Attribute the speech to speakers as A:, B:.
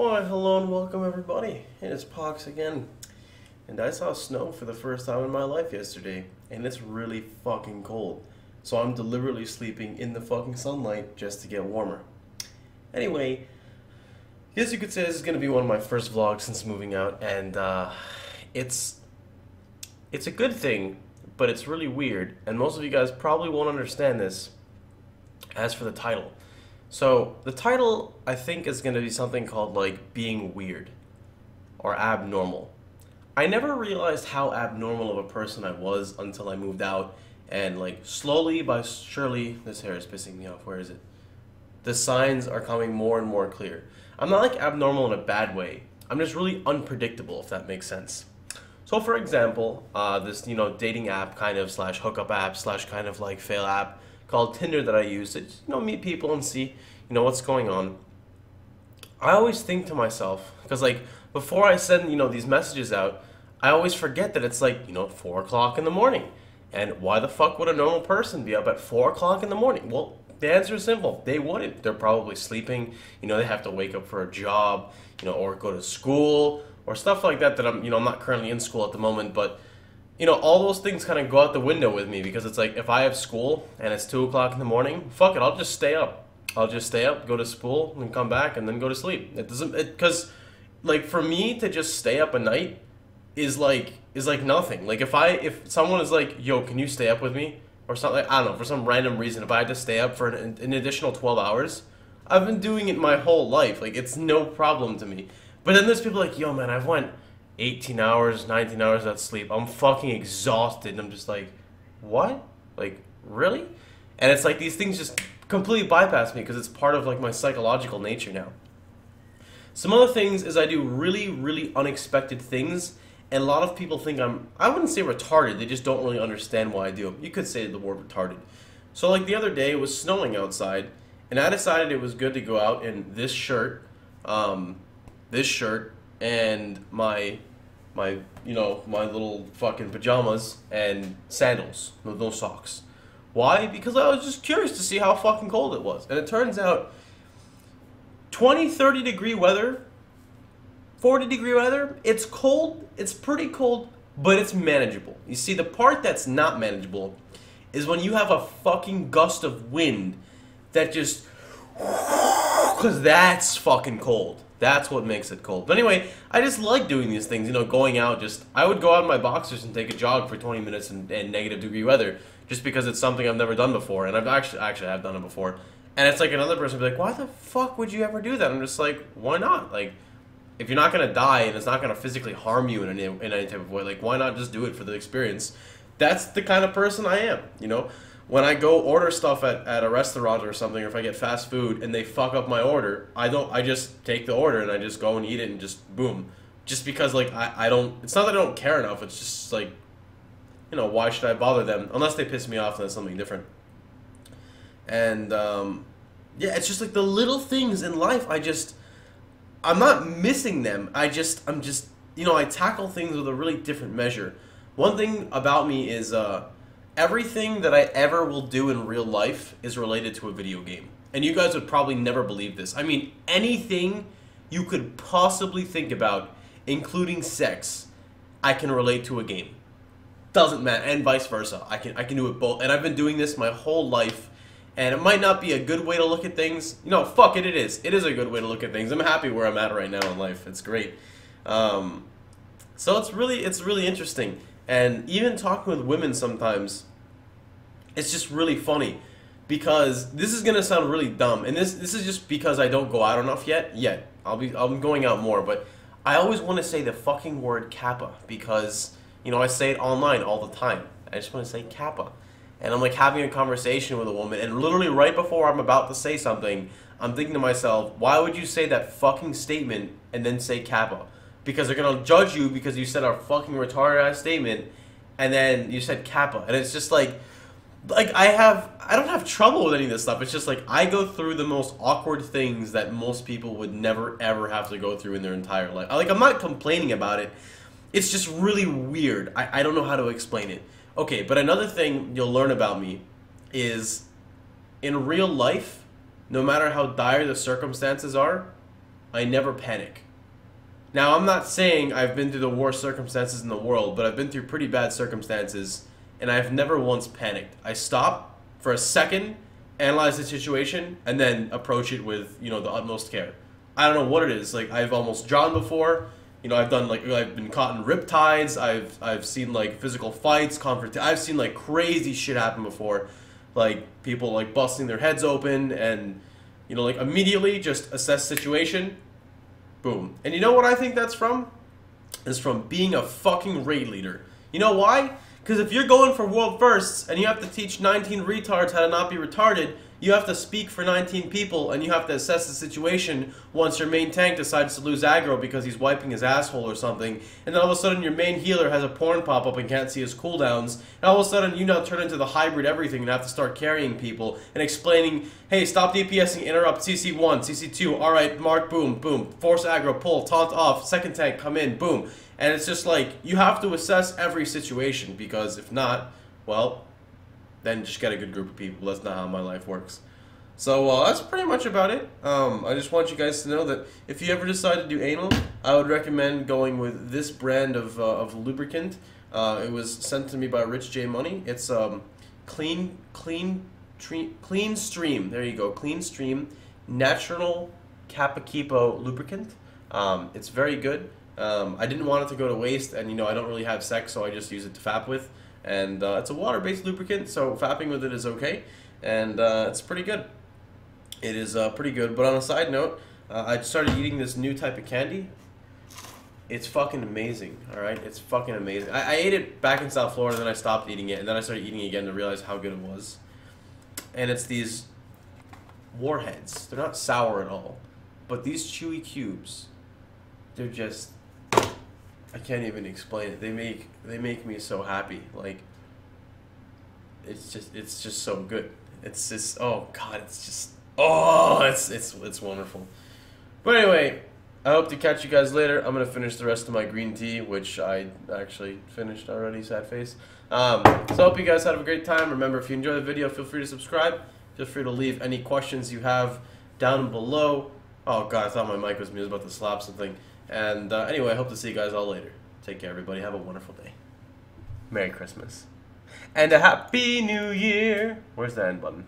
A: Why, hello and welcome everybody. It's Pohx again. And I saw snow for the first time in my life yesterday, and it's really fucking cold. So I'm deliberately sleeping in the fucking sunlight just to get warmer. Anyway, I guess you could say this is going to be one of my first vlogs since moving out, and it's a good thing, but it's really weird, and most of you guys probably won't understand this. As for the title. So, the title, I think, is going to be something called, like, being weird. Or abnormal. I never realized how abnormal of a person I was until I moved out. And, like, slowly but surely, this hair is pissing me off. Where is it? The signs are coming more and more clear. I'm not, like, abnormal in a bad way. I'm just really unpredictable, if that makes sense. So, for example, this, dating app kind of / hookup app / kind of, like, fail app called Tinder that I use to meet people and see what's going on. I always think to myself, because like before I send these messages out, I always forget that it's like 4 o'clock in the morning, and why the fuck would a normal person be up at 4 o'clock in the morning? Well, the answer is simple. They wouldn't. They're probably sleeping. They have to wake up for a job, or go to school or stuff like that. That I'm not currently in school at the moment, but all those things kind of go out the window with me, because it's like, if I have school and it's 2 o'clock in the morning, fuck it, I'll just stay up. I'll just stay up, go to school, and come back, and then go to sleep. Because, like, for me to just stay up at night is like nothing. Like, if someone is like, yo, can you stay up with me? Or something, I don't know, for some random reason, if I had to stay up for an additional 12 hours, I've been doing it my whole life. Like, it's no problem to me. But then there's people like, yo, man, I've went 18 hours, 19 hours without sleep. I'm fucking exhausted. And I'm just like, what? Like, really? And it's like these things just completely bypass me because it's part of like my psychological nature now. Some other things is I do really, really unexpected things. And a lot of people think I wouldn't say retarded. They just don't really understand why I do them. You could say the word retarded. So like the other day, it was snowing outside. And I decided it was good to go out in this shirt and my little fucking pajamas and sandals with no socks. Why? Because I was just curious to see how fucking cold it was. And it turns out 20, 30 degree weather, 40 degree weather, it's cold, it's pretty cold, but it's manageable. You see, the part that's not manageable is when you have a fucking gust of wind that just, because that's fucking cold. That's what makes it cold. But anyway, I just like doing these things, going out I would go out in my boxers and take a jog for 20 minutes in negative degree weather, just because it's something I've never done before, and I've have done it before. And it's like another person would be like, why the fuck would you ever do that? I'm just like, why not? Like, if you're not gonna die and it's not gonna physically harm you in any type of way, like, why not just do it for the experience? That's the kind of person I am, When I go order stuff at a restaurant or something, or if I get fast food and they fuck up my order, I just take the order and I just go and eat it and just boom. Just because, like, I don't, it's not that I don't care enough, it's just like, why should I bother them? Unless they piss me off, then it's something different. And, yeah, it's just like the little things in life, I'm not missing them. I tackle things with a really different measure. One thing about me is, everything that I ever will do in real life is related to a video game. And you guys would probably never believe this. I mean, anything you could possibly think about, including sex, I can relate to a game. Doesn't matter, and vice versa. I can do it both. And I've been doing this my whole life. And it might not be a good way to look at things. Fuck it, it is. It is a good way to look at things. I'm happy where I'm at right now in life. It's great. So it's really interesting. And even talking with women sometimes, it's just really funny, because this is gonna sound really dumb, and this is just because I don't go out enough yet. I'm going out more, but I always want to say the fucking word kappa, because I say it online all the time. I just want to say kappa, and I'm like having a conversation with a woman, and literally right before I'm about to say something, I'm thinking to myself, why would you say that fucking statement and then say kappa? Because they're gonna judge you because you said a fucking retarded ass statement, and then you said kappa, and it's just like I don't have trouble with any of this stuff. It's just like I go through the most awkward things that most people would never ever have to go through in their entire life. Like, I'm not complaining about it. It's just really weird. I don't know how to explain it. Okay, but another thing you'll learn about me is in real life, no matter how dire the circumstances are, I never panic. Now, I'm not saying I've been through the worst circumstances in the world, but I've been through pretty bad circumstances, and I've never once panicked. I stop for a second, analyze the situation, and then approach it with, you know, the utmost care. I don't know what it is. Like, I've almost drowned before. You know, I've been caught in riptides. I've seen like physical fights, I've seen like crazy shit happen before, like people like busting their heads open, and you know, like immediately just assess situation, boom. And you know what I think that's from? Is from being a fucking raid leader. You know why? Because if you're going for world firsts and you have to teach 19 retards how to not be retarded, you have to speak for 19 people, and you have to assess the situation once your main tank decides to lose aggro because he's wiping his asshole or something, and then all of a sudden your main healer has a porn pop up and can't see his cooldowns, and all of a sudden you now turn into the hybrid everything and have to start carrying people and explaining, hey, stop DPSing, interrupt, CC1, CC2, alright, mark, boom, boom, force aggro, pull, taunt off, second tank, come in, boom. And it's just like, you have to assess every situation, because if not, well, then just get a good group of people. That's not how my life works. So that's pretty much about it. I just want you guys to know that if you ever decide to do anal, I would recommend going with this brand of lubricant. It was sent to me by Rich J Money. It's Clean Stream. There you go, Clean Stream Natural Capacipo lubricant. It's very good. I didn't want it to go to waste, and you know, I don't really have sex, so I just use it to fap with. And it's a water-based lubricant, so fapping with it is okay, and it's pretty good. It is pretty good. But on a side note, I started eating this new type of candy. It's fucking amazing, alright? It's fucking amazing. I ate it back in South Florida, then I stopped eating it, and then I started eating it again to realize how good it was. And it's these warheads. They're not sour at all, but these chewy cubes, they're just... I can't even explain it. They make me so happy. Like, it's just so good. It's just, oh god, it's just, oh, it's wonderful. But anyway, I hope to catch you guys later. I'm gonna finish the rest of my green tea, which I actually finished already. Sad face. So I hope you guys had a great time. Remember, if you enjoyed the video, feel free to subscribe. Feel free to leave any questions you have down below. Oh god, I thought my mic was about to slap something. And anyway, I hope to see you guys all later. Take care, everybody. Have a wonderful day. Merry Christmas. And a Happy New Year. Where's the end button?